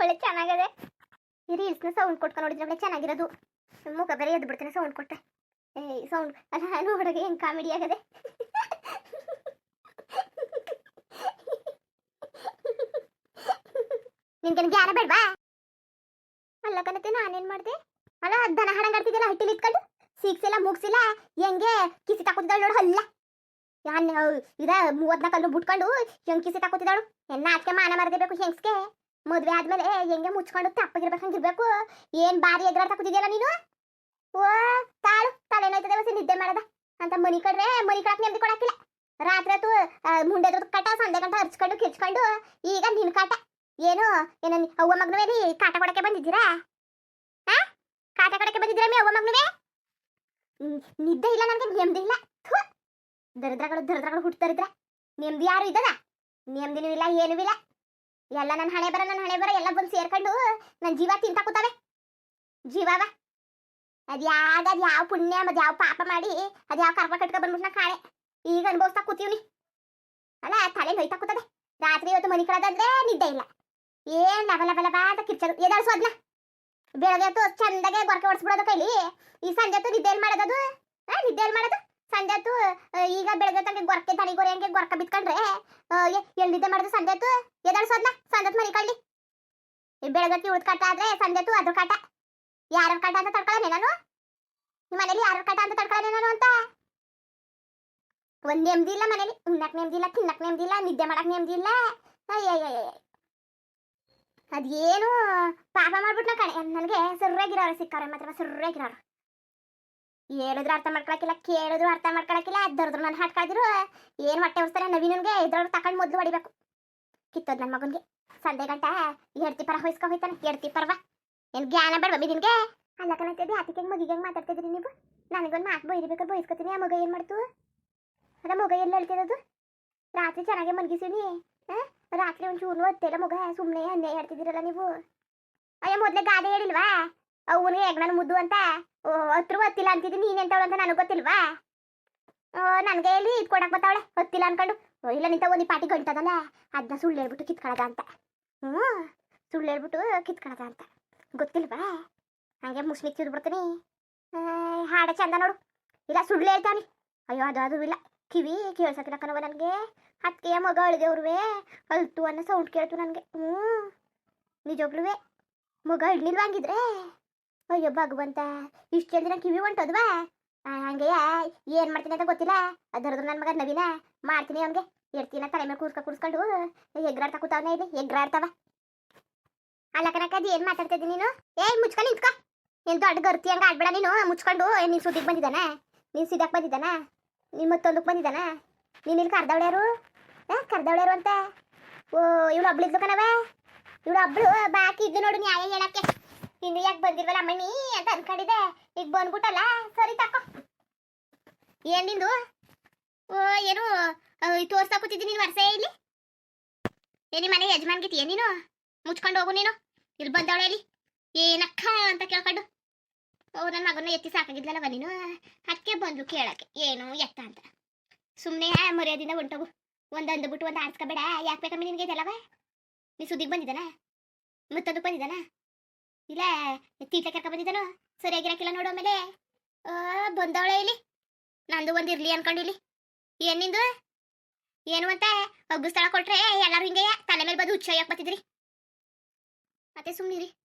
ಒಳ್ಳೆ ಚೆನ್ನಾಗದೆ. ಈ ರೀಲ್ಸ್ನ ಸೌಂಡ್ ಕೊಟ್ಕೊಂಡು ನೋಡಿದ್ರೆ ಒಳ್ಳೆ ಚೆನ್ನಾಗಿರೋದು. ಮುಖ ಬೇರೆ ಎದ್ದು ಬಿಡ್ತೇನೆ ಸೌಂಡ್ ಕೊಟ್ಟೆ. ಸೌಂಡ್ ಅಲ್ಲ ನೋಡಗೆ ಹೆಂಗ್ ಕಾಮಿಡಿ ಆಗದೆ. ನಿನ್ಗೇನು ಜ್ಞಾನ ಬೇಡ್ವಾ? ಅಲ್ಲ ಕಣತೆ ನಾನೇನ್ ಮಾಡ್ದೆ? ಅಲ್ಲ ದನ ಹಡಂಗಾಡ್ತಿದ್ದಲ್ಲ ಹಟ್ಟಿಲಿ ಇಟ್ಕೊಂಡು ಸೀಕ್ಸಿಲ್ಲ ಮುಗ್ಸಿಲ್ಲ ಹೆಂಗೆ ಕಿಸಿ ತಕೋತಿದ್ದಾಳು ನೋಡು. ಅಲ್ಲ ಯಾನ್ ಇದ 34 ಕಲ್ಲು ಬಿಟ್ಕೊಂಡು ಹೆಂಗ್ ಕಿಸಿ ತಕೋತಿದ್ದಾಳು. ಎನ್ನ ಆಚೆ ಮಾನ ಮರದೇಬೇಕು ಹೆಂಗ್ಸ್ಗೆ. ಮದ್ವೆ ಆದ್ಮೇಲೆ ಹೆಂಗೆ ಮುಚ್ಕೊಂಡು ತಪ್ಪಗಿರ್ಬೇಕಂಗಿರ್ಬೇಕು. ಏನ್ ಬಾರಿ ಎದುರಾಡ್ ತಕೋತಿದ್ಯಲ್ಲ ನೀನು. ಓ ತಾಳು ತಲೆನೋಯ್ತದೆ ಬಸ್ ನಿದ್ದೆ ಮಾಡದ ಅಂತ ಮನಿ ಕಡ್ರೆ ಮನಿ ಕಡಕ್ ನೆಮ್ಮದಿ ಕೊಡಕ್ಕಿಲ್ಲ. ರಾತ್ರಿ ಹೊತ್ತು ಮುಂಡೆದ್ರ ಕಟ ಸಂಡೆ ಗಂಟ ಹರ್ಚ್ಕೊಂಡು ಕಿರ್ಚ್ಕೊಂಡು ಈಗ ನಿನ್ ಕಾಟ ಏನು ಏನ ಅವ್ವ ಮಗನವೇ ಕಾಟ ಕೊಡಕ್ಕೆ ಬಂದಿದ್ದೀರಾ? ಹಾ ಕಾಟ ಕೊಡಕ್ಕೆ ಬಂದಿದ್ದೀರಾ ಮೇ ಅವ್ವ ಮಗನವೇ? ನಿದ್ದೆ ಇಲ್ಲ ನನಗೆ ನೆಮ್ಮದಿ ಇಲ್ಲ. ದರಿದ್ರಗಳು ಹುಟ್ಟುತ್ತರಿದ್ರ ನೆಮ್ಮದಿ ಯಾರು ಇದ್ದದ? ನೆಮ್ಮದಿನೂ ಇಲ್ಲ ಏನೂ ಇಲ್ಲ. ಎಲ್ಲ ನನ್ನ ಹಣೆ ಬರ ಎಲ್ಲ ಬಂದು ಸೇರ್ಕೊಂಡು ನನ್ನ ಜೀವ ತಿಂತಾಕೂತವೆ. ಜೀವವ ಅದ್ಯಾವ ಪುಣ್ಯ ಮದ್ ಯಾವ ಪಾಪ ಮಾಡಿ ಅದ್ಯಾವ ಕರ್ಮ ಕಟ್ಕ ಬಂದ್ಬಿಟ್ಟು ನಾ ಕಾಣೆ ಈಗ ಅನುಭವಿಸ್ತಾ ಕೂತೀವ್ನಿ. ಅಲ್ಲ ತಲೆ ನೋಯ್ತಾ ಕೂತದೆ. ರಾತ್ರಿ ಇವತ್ತು ಮನಿ ಕಳದಂದ್ರೆ ನಿದ್ದೆ ಇಲ್ಲ. ಏನ್ ಲಬ ಅಂತ ಕಿರ್ಚದು ಎದಾಳ್ಸು ಅದ್ನ. ಬೆಳಗ್ಗೆ ಹೊತ್ತು ಚಂದಾಗೆ ಗೊರಕೆ ಹೊಡ್ಸ್ಬಿಡೋದು ಕೈಲಿ. ಈ ಸಂಜೆ ಹೊತ್ತು ನಿದ್ದೆ ಎಲ್ಲಿ ಮಾಡೋದು? ನಿದ್ದೆ ಎಲ್ಲಿ ಮಾಡೋದು? ಸಂಜೆ ಹೊತ್ತು ಈಗ ಬೆಳಗ್ಗೆ ಹೊತ್ತಂಗೆ ಗೊರಕೆ ತಲೆಗೋರಿ ಹಂಗೆ ಗೊರಕ ಬಿತ್ಕೊಂಡ್ರೆ ಎಲ್ಲಿ ನಿದ್ದೆ ಮಾಡೋದು? ಸಂಜೆ ಹೊತ್ತು ಎದಾಳ್ಸು ಅದ್ನ. ಸಂಜೆ ಹೊತ್ತು ಮನಿ ಕಳ್ಳಿ ಬೆಳಗ್ಗೆ ಹೊತ್ತು ಉಳ್ದ ಕಾಟ ಆದ್ರೆ ಸಂಜೆ ಹೊತ್ತು ಅದ್ರ ಕಾಟ. ಯಾರ ಕಾಟ ಅಂತ ತಡ್ಕೊಳ್ಳೋನೆ ನಾನು? ನಿಮ್ಮ ಮನೇಲಿ ಯಾರ ಕಾಟ ಅಂತ ತಡ್ಕೊಳ್ಳೋನೆ ನಾನು ಅಂತ? ಒಂದ್ ನೆಮ್ಮದಿ ಇಲ್ಲ ಮನೇಲಿ. ಉಣ್ಣಕ್ ನೆಮ್ಮದಿ ಇಲ್ಲ, ತಿನ್ನಕ್ ನೆಮ್ಮದಿ ಇಲ್ಲ, ನಿದ್ದೆ ಮಾಡಕ್ ನೆಮ್ಮದಿ ಇಲ್ಲ. ಅಯ್ಯಯ್ಯ ಅದೇನು ಪಾಪ ಮಾಡ್ಬಿಟ್ನ ಕಣೆ. ನನಗೆ ಸರ್ರಾಗಿರೋರು ಸಿಕ್ಕಾರೆ ಮಾತ್ರ ಸರ್ರಾಗಿರೋರು. ಹೇಳಿದ್ರು ಅರ್ಥ ಮಾಡ್ಕೊಳಕಿಲ್ಲ, ಕೇಳಿದ್ರು ಅರ್ಥ ಮಾಡ್ಕೊಳಕಿಲ್ಲ. ದರ್ದ್ರು ನನ್ನ ಹಾಟ್ಕಾದಿರು ಏನು ಹೊಟ್ಟೆ ಉಸ್ತಾರೆ ನವೀನನ್ಗೆ ಇದ್ರೊಳಗೆ ತಕೊಂಡು ಮೊದಲು ಹೊಡಿಬೇಕು. ಕಿತ್ತೋದ್ ನನ್ನ ಮಗನ್ಗೆ ಸಂಡೆ ಗಂಟ ಎಡ್ತಿ ಪರ ಹೊಯ್ಸ್ಕೊ ಹೋಯ್ತಾನೆ. ಎಡ್ತಿ ಪರವ ಏನು ಜ್ಞಾನ ಬೇಡವಾ ನಿನ್ಗೆ? ಅಲ್ಲ ಕಣತಿದ್ದೆ ಆತಿಗೆ ಮಗಿಗೆ ಹೆಂಗೆ ಮಾತಾಡ್ತಿದ್ರಿ ನೀವು? ನನಗೊಂದು ಮಾತು ಬೈರ್ಬೇಕಾದ್ರೆ ಬಯಸ್ಕೊತೀನಿ. ಆ ಮಗ ಏನು ಮಾಡ್ತು? ಅದ ಮಗ ಎಲ್ಲ ಹೇಳ್ತಿರೋದು? ರಾತ್ರಿ ಚೆನ್ನಾಗೆ ಮಲಗಿಸಿನಿ. ರಾತ್ರಿ ಒಂಚೂರು ಒತ್ತೆಲ್ಲ ಮಗ ಸುಮ್ಮನೆ ಅನ್ಯಾಯ ಹೇಳ್ತಿದ್ದೀರಲ್ಲ ನೀವು. ಅಯ್ಯ ಮೊದಲೇ ಗಾದೆ ಹೇಳಿಲ್ವಾ ಅವನಿಗೆ ಹೆಗ್ನನ್ನು ಮುದ್ದು ಅಂತ? ಹತ್ರ ಒತ್ತಿಲ್ಲ ಅಂತಿದ್ದೀನಿ. ನೀನೆಂತವಳು ಅಂತ ನನಗೆ ಗೊತ್ತಿಲ್ವಾ? ನನಗೆ ಹೇಳಿ ಇದು ಕೊಡಕ್ಕೆ ಬರ್ತಾವಳೆ ಹೊತ್ತಿಲ್ಲ ಅನ್ಕೊಂಡು. ಇಲ್ಲ ನಿಂತ ಒಂದು ಪಾಟಿ ಗಂಟದಲ್ಲ ಅದನ್ನ ಸುಳ್ಳು ಹೇಳ್ಬಿಟ್ಟು ಕಿತ್ಕೊಳ್ಳೋದ ಅಂತ. ಸುಳ್ಳು ಹೇಳ್ಬಿಟ್ಟು ಕಿತ್ಕೊಳ್ಳೋದ ಅಂತ ಗೊತ್ತಿಲ್ವಾ? ಹಾಗೆ ಮುಸ್ಲಿಕ್ ತಿರ್ಬಿಡ್ತೀನಿ. ಹಾಡ ಚಂದ ನೋಡು. ಇಲ್ಲ ಸುಳ್ಳು ಹೇಳ್ತಾನೆ. ಅಯ್ಯೋ ಅದು ಇಲ್ಲ ಕಿವಿ ಕೇಳ್ಸಕ್ಕಿಲ್ಲ ಕಣವ ನನಗೆ. ಅದಕ್ಕೆ ಮಗ ಅಳ್ದೇವ್ರುವೆ ಅಳ್ತು ಅನ್ನೋ ಸೌಂಡ್ ಕೇಳ್ತು ನನಗೆ. ನಿಜೋಗ್ಲುವೆ ಮಗ ಇಡ್ಲಿಲ್ವ ಹಂಗಿದ್ರೆ? ಅಯ್ಯೋ ಭಗವಂತ ಇಷ್ಟು ಜಲ್ದಿ ನಾನು ಕಿವಿ ಹೊಂಟೋದ್ವಾ? ಹಂಗೆ ಏನು ಮಾಡ್ತೀನಿ ಅಂತ ಗೊತ್ತಿಲ್ಲ. ಅದರದ್ದು ನನ್ನ ಮಗ ನವೀನ ಮಾಡ್ತೀನಿ ಅವನಿಗೆ. ಎಡ್ತೀನ ತಲೆ ಮೇಲೆ ಕೂರ್ಸ್ಕೊಂಡು ಎಗ್ರಾಡ್ತಾ ಕೂತಾವನೇ ಇದೆ. ಎಗ್ರಾಡ್ತಾವ ಅಲ್ಲ ಕನಕ. ಅದು ಏನು ಮಾತಾಡ್ತಿದ್ದೀನಿ ನೀನು? ಮುಚ್ಕೊಂಡು ನಿಂತ್ಕ. ಏನು ದೊಡ್ಡ ಗರ್ತಿ ಹಂಗೆ ಆಡ್ಬೇಡ ನೀನು. ಮುಚ್ಕೊಂಡು ನೀನು ಸುದ್ದಿಗೆ ಬಂದಿದ್ದಾನ? ನೀನು ಸಿದ್ದಕ್ಕೆ ಬಂದಿದ್ದಾನ? ನೀನು ಮತ್ತೊಂದಕ್ಕೆ ಬಂದಿದ್ದಾನ? ನೀನು ಇಲ್ಲಿ ಕರ್ದವಳ್ಯಾರು? ಕರ್ದವಳ್ಯಾರು ಅಂತ? ಓ ಇವಳು ಒಬ್ಳಿದ್ಲು ಕಣವ. ಇವಳು ಒಬ್ಳು ಬಾಕಿ ಇದ್ದು ನೋಡು ನ್ಯಾಯ ಹೇಳಕ್ಕೆ. ಇನ್ನು ಯಾಕೆ ಬಂದಿಲ್ವಲ್ಲ ಅಮ್ಮಣ್ಣಿ ಅಂತ ಅನ್ಕೊಂಡಿದ್ದೆ. ಈಗ ಬಂದ್ಬಿಟ್ಟಲ್ಲ ಸರಿ ತಕೋ. ಏನು ನಿಂದು? ಓ ಏನು ತೋರ್ಸ್ತಾ ಕೂತಿದ್ದೀನಿ ನೀನು ವರ್ಷ ಇಲ್ಲಿ? ಏನಿ ಮನೆ ಯಜಮಾನ್ಗಿತೀಯ ನೀನು? ಮುಚ್ಕೊಂಡು ಹೋಗು ನೀನು. ಇಲ್ಲಿ ಬಂದವಳೆ ಇಲ್ಲಿ ಏನಕ್ಕ ಅಂತ ಕೇಳ್ಕೊಂಡು. ನನ್ನ ಮಗನ ಎತ್ತಿ ಸಾಕಾಗಿದ್ಲಲ್ಲವ ನೀನು. ಅದಕ್ಕೆ ಬಂದು ಕೇಳಕ್ಕೆ ಏನು ಎತ್ತ ಅಂತ. ಸುಮ್ಮನೆ ಮರ್ಯಾದಿಂದ ಹೊಂಟೋಗು. ಒಂದು ಅಂದ್ಬಿಟ್ಟು ಒಂದು ಆಡ್ಸ್ಕೊಬೇಡ. ಯಾಕೆ ಬೇಕಮ್ಮ ನಿನಗೆ ಇದೆಲ್ಲವ? ನೀ ಸುದ್ದಿಗೆ ಬಂದಿದ್ದಾನ? ಮತ್ತೊಂದಕ್ಕೆ ಬಂದಿದ್ದಾನ? ಇಲ್ಲ ತೀಟ್ಲೆ ಕರ್ಕ ಬಂದಿದ್ದಾನೋ? ಸರಿಯಾಗಿರಕ್ಕಿಲ್ಲ ನೋಡು. ಆಮೇಲೆ ಬಂದವಳೆ ಇಲ್ಲಿ. ನಂದು ಒಂದು ಇರ್ಲಿ ಅನ್ಕೊಂಡು ಇಲ್ಲಿ. ಏನು ನಿಂದು? ಏನು ಅಂತ ಒಗ್ಗು ಸ್ಥಳ ಕೊಟ್ರೆ ಎಲ್ಲರೂ ಹಿಂಗೆ ತಲೆ ಮೇಲೆ ಬಂದು ಹುಚ್ಚ ಯಾಕೆ ಬರ್ತಿದ್ರಿ? ಮತ್ತೆ ಸುಮ್ಮನಿರಿ.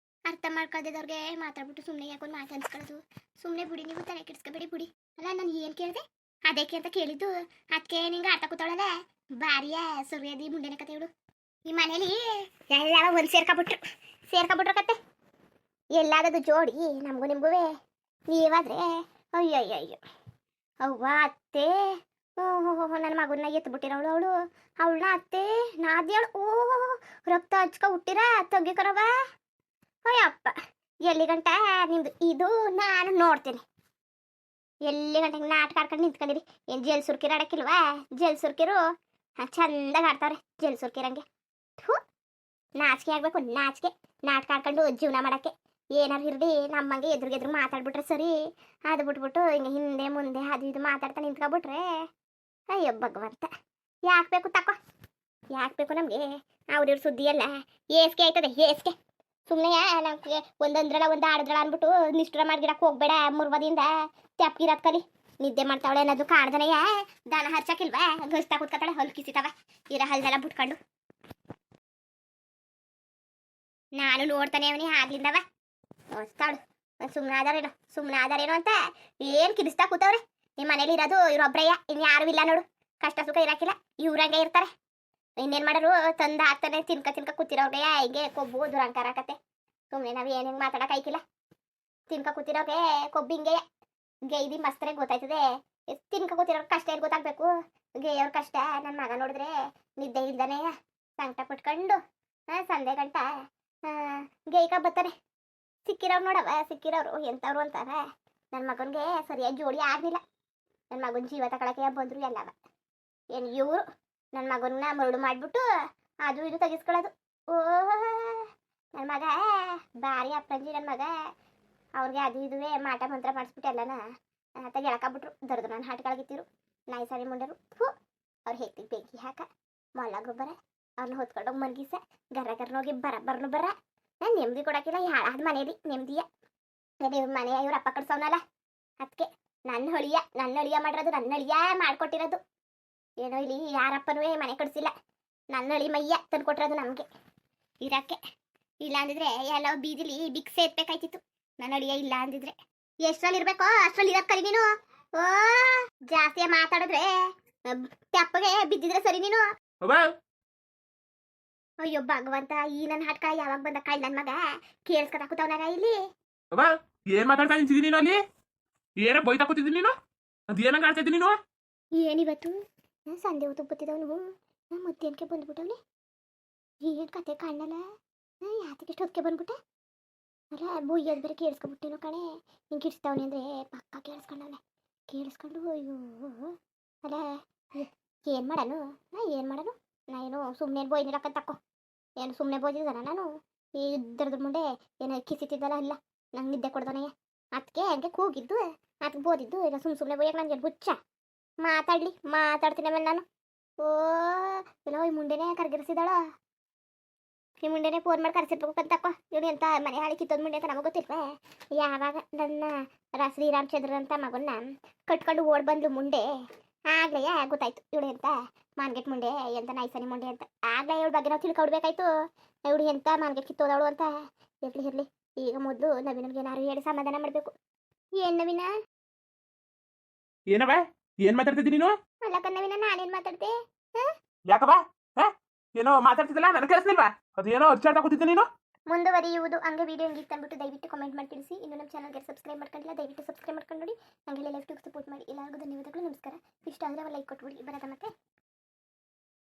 ಅರ್ಥ ಮಾಡ್ಕೊಳ್ದಿದ್ದವ್ರಿಗೆ ಮಾತಾಡ್ಬಿಟ್ಟು ಸುಮ್ಮನೆ ಯಾಕೊಂದು ಮಾತು ಅನ್ಸ್ಕೊಳ್ಳೋದು. ಸುಮ್ಮನೆ ಬಿಡಿ, ನೀವು ತಲೆ ಕೆಡಿಸ್ಕೊಬೇಡಿ ಬಿಡಿ. ಅಲ್ಲ ನಾನು ಏನು ಕೇಳಿದೆ? ಅದಕ್ಕೆ ಅಂತ ಕೇಳಿದ್ದು. ಅದಕ್ಕೆ ನಿಂಗೆ ಅರ್ಥ ಕೂತಾವಳಲ್ಲ ಭಾರಿಯ ಸುರಿಯದಿ ಮುಂಡೆನೆ ಕತೆ ಇವಳು. ಈ ಮನೇಲಿ ಎಲ್ಲ ಒಂದು ಸೇರ್ಕೊಬಿಟ್ರು ಕತೆ. ಎಲ್ಲಾದದು ಜೋಡಿ ನಮಗೂ ನಿಮಗೂ. ನೀವಾದ್ರೆ ಅಯ್ಯಯ್ಯಯ್ಯೋ ಅವ್ವ ಅತ್ತೆ. ನನ್ನ ಮಗನ್ನ ಎತ್ಬಿಟ್ಟಿರೋಳು ಅವಳನ್ನ ಅತ್ತೆ ನಾದ್ಯಾಳು. ರಕ್ತ ಹಚ್ಕೊ ಹುಟ್ಟಿರ ತೆಗಿಕರವ. ಅಯ್ಯಪ್ಪ ಎಲ್ಲಿ ಗಂಟ ನಿಮ್ದು ಇದು ನಾನು ನೋಡ್ತೀನಿ. ಎಲ್ಲಿ ಗಂಟೆಗೆ ನಾಟಕ ಆಡ್ಕೊಂಡು ನಿಂತ್ಕೊಂಡಿರಿ. ಏನು ಜಲ್ ಸುರ್ಕಿರು ಆಡಕ್ಕಿಲ್ವಾ? ಜಲ್ ಸುರ್ಕಿರು ಚಂದಾಗಿ ಆಡ್ತಾವ್ರೆ. ಜಲ್ ಸುರ್ಕಿರಂಗೆ ನಾಚಿಕೆ ಆಗ್ಬೇಕು. ನಾಚಿಕೆ ನಾಟಕ ಆಡ್ಕೊಂಡು ಜೀವನ ಮಾಡೋಕ್ಕೆ. ಏನಾರು ಇರಲಿ ನಮ್ಮಂಗೆ ಎದುರು ಮಾತಾಡ್ಬಿಟ್ರೆ ಸರಿ. ಅದು ಬಿಟ್ಬಿಟ್ಟು ಹಿಂಗೆ ಹಿಂದೆ ಮುಂದೆ ಅದು ಇದು ಮಾತಾಡ್ತಾ ನಿಂತ್ಕೊಬಿಟ್ರೆ ಅಯ್ಯೋ ಭಗವಂತ ಯಾಕೆ ಬೇಕು ತಕೋ. ಯಾಕೆ ಬೇಕು ನಮಗೆ ಅವ್ರಿವ್ರ ಸುದ್ದಿ ಎಲ್ಲ ಏಸ್ಕೆ ಆಯ್ತದೆ ಏಸ್ಕೆ. ಸುಮ್ಮನೆ ನಮ್ಗೆ ಒಂದೊಂದ್ರಲ್ಲ ಒಂದು ಆಡಿದ್ರಲ್ಲ ಅಂದ್ಬಿಟ್ಟು ನಿಷ್ಠುರ ಮಾಡ್ಗಿಡಕ್ಕೆ ಹೋಗ್ಬೇಡ. ಮುರ್ವದಿಂದ ತೆಪ್ಗಿರೋದ್ ಕಲಿ. ನಿದ್ದೆ ಮಾಡ್ತಾವಳೆ ಅನ್ನೋದು ಕಾಡ್ದನೆಯ ದನ ಹರ್ಚಕಿಲ್ವಾ ಗಸ್ತಾ ಕೂತ್ಕೊತಾಳೆ ಹಲ್ ಕಿಸಿತಾವ ಇರೋ ಹಲ್ದೆಲ್ಲ ಬಿಟ್ಕೊಂಡು. ನಾನು ನೋಡ್ತಾನೆ ಅವನಿ ಆಗ್ಲಿಂದವ ನೋಡ್ತಾಳು ಸುಮ್ಮನೆ ಆದಾರೇನೋ ಅಂತ ಏನ್ ಕಿರಿಸ್ತಾ ಕೂತವ್ರೆ. ನಿಮ್ಮ ಮನೇಲಿ ಇರೋದು ಇವ್ರೊಬ್ರಯ್ಯ, ಇನ್ಯಾರು ಇಲ್ಲ ನೋಡು. ಕಷ್ಟ ಸುಖ ಇರಾಕಿಲ್ಲ, ಇವ್ರಂಗೆ ಇರ್ತಾರೆ. ಇನ್ನೇನ್ ಮಾಡೋರು ತಂದ ಹಾಕ್ತಾನೆ ತಿನ್ಕ ಕೂತಿರೋರ್ಗೆ ಹಿಂಗೆ ಕೊಬ್ಬು ದುರಂಕಾರ ಆಕತ್ತೆ. ಸುಮ್ಮನೆ ನಾವು ಏನ್ ಹಿಂಗೆ ಮಾತಾಡಕ್ ಆಯ್ಕಿಲ್ಲ. ತಿನ್ಕ ಕೂತಿರೋಗೆ ಕೊಬ್ಬು ಹಿಂಗೆ ಗೈದಿ ಮಸ್ತರೆ ಗೊತ್ತಾಯ್ತದೆ. ತಿನ್ಕ ಕೂತಿರೋರ್ ಕಷ್ಟ ಏನ್ ಗೊತ್ತಾಗ್ಬೇಕು. ಗೇಯವ್ರ ಕಷ್ಟ ನನ್ನ ಮಗ ನೋಡಿದ್ರೆ ನಿದ್ದೆ ಇಲ್ದಾನೆ ಸಂಕಟ ಪಟ್ಕೊಂಡು ಸಂದೆ ಗಂಟ ಗೇಯ್ಕ ಬರ್ತಾರೆ. ಸಿಕ್ಕಿರೋರು ನೋಡವ, ಸಿಕ್ಕಿರೋರು ಎಂಥವ್ರು ಅಂತಾರೆ. ನನ್ನ ಮಗನಿಗೆ ಸರಿಯಾಗಿ ಜೋಡಿ ಆಗಲಿಲ್ಲ. ನನ್ನ ಮಗನ ಜೀವ ತಗೊಳಕ್ಕೆ ಬಂದರು ಎಲ್ಲವ. ಏನು ಇವರು ನನ್ನ ಮಗನ ಮರಳು ಮಾಡಿಬಿಟ್ಟು ಅದು ಇದು ತೆಗಿಸ್ಕೊಳ್ಳೋದು. ಓಹ್ ನನ್ನ ಮಗ ಭಾರಿ ಅಪ್ಪಂಜಿ. ನನ್ನ ಮಗ ಅವ್ರಿಗೆ ಅದು ಇದುವೇ ಮಾಟ ಮಂತ್ರ ಮಾಡಿಸ್ಬಿಟ್ಟು ಎಲ್ಲನ ತೆಗೆಳಕಾಗ್ಬಿಟ್ರು. ದರ್ದು ನನ್ನ ಹಾಟ್ಗಳಿಗಿತ್ತಿರು ನಾಯಿ ಸಾರಿ ಮುಂಡರು. ಅವ್ರು ಹೇಗ್ತಿಗೆ ಬೆಂಕಿ ಹಾಕ ಮೊಲ್ಲ ಗೊಬ್ಬರ ಅವ್ರನ್ನ ಹೊತ್ಕೊಂಡೋಗಿ ಮನ್ಗಿಸ ಗರ್ರಗರ್ನೋಗಿ ಬರಬ್ಬರ್ನು ಬರ. ನಾನು ನೆಮ್ಮದಿ ಕೊಡೋಕ್ಕಿಲ್ಲ ಯಾಳಾದ ಮನೇಲಿ ನೆಮ್ಮದಿಯ. ಇವ್ರ ಮನೆ ಇವ್ರ ಅಪ್ಪ ಕಟ್ಸೋನಲ್ಲ ಅದಕ್ಕೆ ನನ್ನ ಹಳಿಯ ಮಾಡಿರೋದು, ನನ್ನ ಹಳಿಯ ಮಾಡ್ಕೊಟ್ಟಿರೋದು. ಏನೋ ಇಲ್ಲಿ ಯಾರಪ್ಪನೂ ಮನೆ ಕಟ್ಸಿಲ್ಲ, ನನ್ನ ಹಳಿ ಮಯ್ಯ ತಂದು ಕೊಟ್ಟಿರೋದು ನಮಗೆ ಇರಕ್ಕೆ. ಇಲ್ಲ ಅಂದಿದ್ರೆ ಎಲ್ಲ ಬೀದಿಲಿ ಬಿಕ್ಸೆ ಎತ್ಬೇಕಾಯ್ತಿತ್ತು. ನನ್ನ ಹಳಿಯ ಇಲ್ಲ ಅಂದಿದ್ರೆ ಎಷ್ಟರಲ್ಲಿ ಇರ್ಬೇಕೋ ಅಷ್ಟರಲ್ಲಿ ಇರೋದ್ ಕಲಿ ನೀನು. ಓ ಜಾಸ್ತಿ ಮಾತಾಡಿದ್ರೆ ತೆಪ್ಪಗೆ ಬಿದ್ದಿದ್ರೆ ಸರಿ ನೀನು. ಅಯ್ಯೋ ಭಗವಂತ, ಈ ನನ್ನ ಹಾಟ್ಕ ಯಾವಾಗ ಬಂದ ಕಾಳ್ ನನ್ನ ಮಗ ಕೇಳಿಸ್ಕೊತಾ ಕೂತವನಾಗ ಇಲ್ಲಿ. ಏನ್ ಮಾತಾಡ್ತಾ ನಿಂತಿದ್ದೀನಿ ನೀನು ಅಲ್ಲಿ? ಏನ ಬೈತಾ ಕೂತಿದ್ದೀನಿ ನೀನು? ಅದೇನಂಗ ಆಡ್ತಾ ಇದ್ದೀನಿ ನೀನು? ಏನಿವತ್ತು ಸಂದೆ ಹೊತ್ತು ಬತ್ತಿದವನು ಮಧ್ಯಾಹ್ನಕ್ಕೆ ಬಂದ್ಬಿಟ್ಟವನೆ. ಏನ್ ಕತೆ ಕಾಣಲ್ಲ. ಯಾತಕ್ಕೆ ಎಷ್ಟು ಹೊತ್ತಿಗೆ ಬಂದ್ಬಿಟ್ಟೆ? ಅಲ್ಲ ಬುಯ್ಯದ್ ಬೇರೆ ಕೇಳಿಸ್ಕೊಬಿಟ್ಟೇನೋ ಕಣೆ. ಹಿಂಗೆ ಇಡ್ಸ್ತಾವನೆ ಅಂದ್ರೆ ಪಕ್ಕ ಕೇಳಿಸ್ಕೊಂಡವನೆ. ಕೇಳಿಸ್ಕೊಂಡು ಅಯ್ಯೋ ಅಲ್ಲ ಏನು ಮಾಡೋನು ನಾ ಏನು ಸುಮ್ಮನೆ ಬೋಯ್ನಿರಕ್ಕಂತ ತಕ್ಕೋ. ಏನು ಸುಮ್ಮನೆ ಬೋಯ್ದಿದ್ದಾನ ನಾನು? ಈ ದರ್ದ್ರ ಮುಂದೆ ಏನೋ ಕಿಸಿತಿದ್ದಲ್ಲ ಇಲ್ಲ ನಂಗೆ ನಿದ್ದೆ ಕೊಡ್ದಾನೆ. ಅದಕ್ಕೆ ಹಂಗೆ ಕೂಗಿದ್ದು ಅದಕ್ಕೆ ಬೋದಿದ್ದು. ಇಲ್ಲ ಸುಮ್ಮನೆ ಬೋಯಕ್ಕೆ ನನಗೆ ಹುಚ್ಚ. ಮಾತಾಡ್ತೀನಿ ಆಮೇಲೆ ನಾನು. ಓ ಏನೋ ಈ ಮುಂಡೆನೇ ಕರ್ಗಿರಿಸಿದಾಳ. ಈ ಮುಂಡೆನೇ ಫೋನ್ ಮಾಡಿ ಕರ್ಸಿರ್ಬೇಕು ಅಂತ ತಕ್ಕೋ. ಇವನು ಎಂತ ಮನೆ ಹಾಳಿ ಕಿತ್ತೋದ್ ಮುಂಡೆ ಅಂತ ನಮಗೆ ಗೊತ್ತಿಲ್ವೇ? ಯಾವಾಗ ನನ್ನ ಶ್ರೀರಾಮಚಂದ್ರ ಅಂತ ಮಗನ್ನ ಕಟ್ಕೊಂಡು ಓಡ್ ಬಂದ್ಲು ಮುಂಡೆ ಆಗ್ಲೇ ಗೊತ್ತಾಯ್ತು ಇವಳು ಎಂತ ಮಾನ್ಗೆಟ್ ಮುಂಡೆ ಎಂತ ನೈಸನಿ ಮುಂಡೆ ಅಂತ. ಆಗ್ಲೇ ಇವಳ ಬಗ್ಗೆ ನಾವು ತಿಳ್ಕೊಡ್ಬೇಕಾಯ್ತು ಇವಳು ಎಂತ ಮಾನ್ಗೆಟ್ ಕಿತ್ತೋದವಳು ಅಂತ. ಇರ್ಲಿ ಈಗ ಮೊದಲು ನವೀನನ್ಗೆ ಏನಾರು ಹೇಳಿ ಸಮಾಧಾನ ಮಾಡಬೇಕು. ಏನ್ ನವೀನ? ಏನವ ಏನ್ ಮಾತಾಡ್ತಿದ್ದೀನಿ ನೀನು? ಅಲ್ಲಕ್ಕ ನವೀನ ನಾನೇನ್ ಮಾತಾಡ್ತೆ? ಯಾಕವಾ ಏನೋ ಮಾತಾಡ್ತಿದ್ದಲ್ಲ ನನಗೆ ಕೇಳಿಸ್ಲಿಲ್ವಾ? ಅದೇನೋ ಅರ್ಚಾಡ್ತಾ ಕೂತಿದ್ದೆ ನೀನು. ಮುಂದುವರಿಯುವುದು ಹಂಗೆ ವಿಡಿಯೋ ಹೆಂಗಿತ್ತು ಅಂದ್ಬಿಟ್ಟು ದಯವಿಟ್ಟು ಕಮೆಂಟ್ ಮಾಡಿ ತಿಳಿಸಿ. ಇನ್ನು ನಮ್ಮ ಚಾನಲ್ಗೆ ಸಬ್ಸ್ಕ್ರೈಬ್ ಮಾಡ್ಕೊಂಡಿಲ್ಲ ದಯವಿಟ್ಟು ಸಬ್ಸ್ಕ್ರೈಬ್ ಮಾಡ್ಕೊಂಡು ನೋಡಿ. ಹಂಗೆ ಲೈವ್ ಸಪೋರ್ಟ್ ಮಾಡಿ. ಎಲ್ಲರಿಗೂ ಧನ್ಯವಾದಗಳು, ನಮಸ್ಕಾರ. ಇಷ್ಟ ಆದರೆ ಲೈಕ್ ಕೊಟ್ಬಿಡಿ ಬರೋದ ಮತ್ತೆ.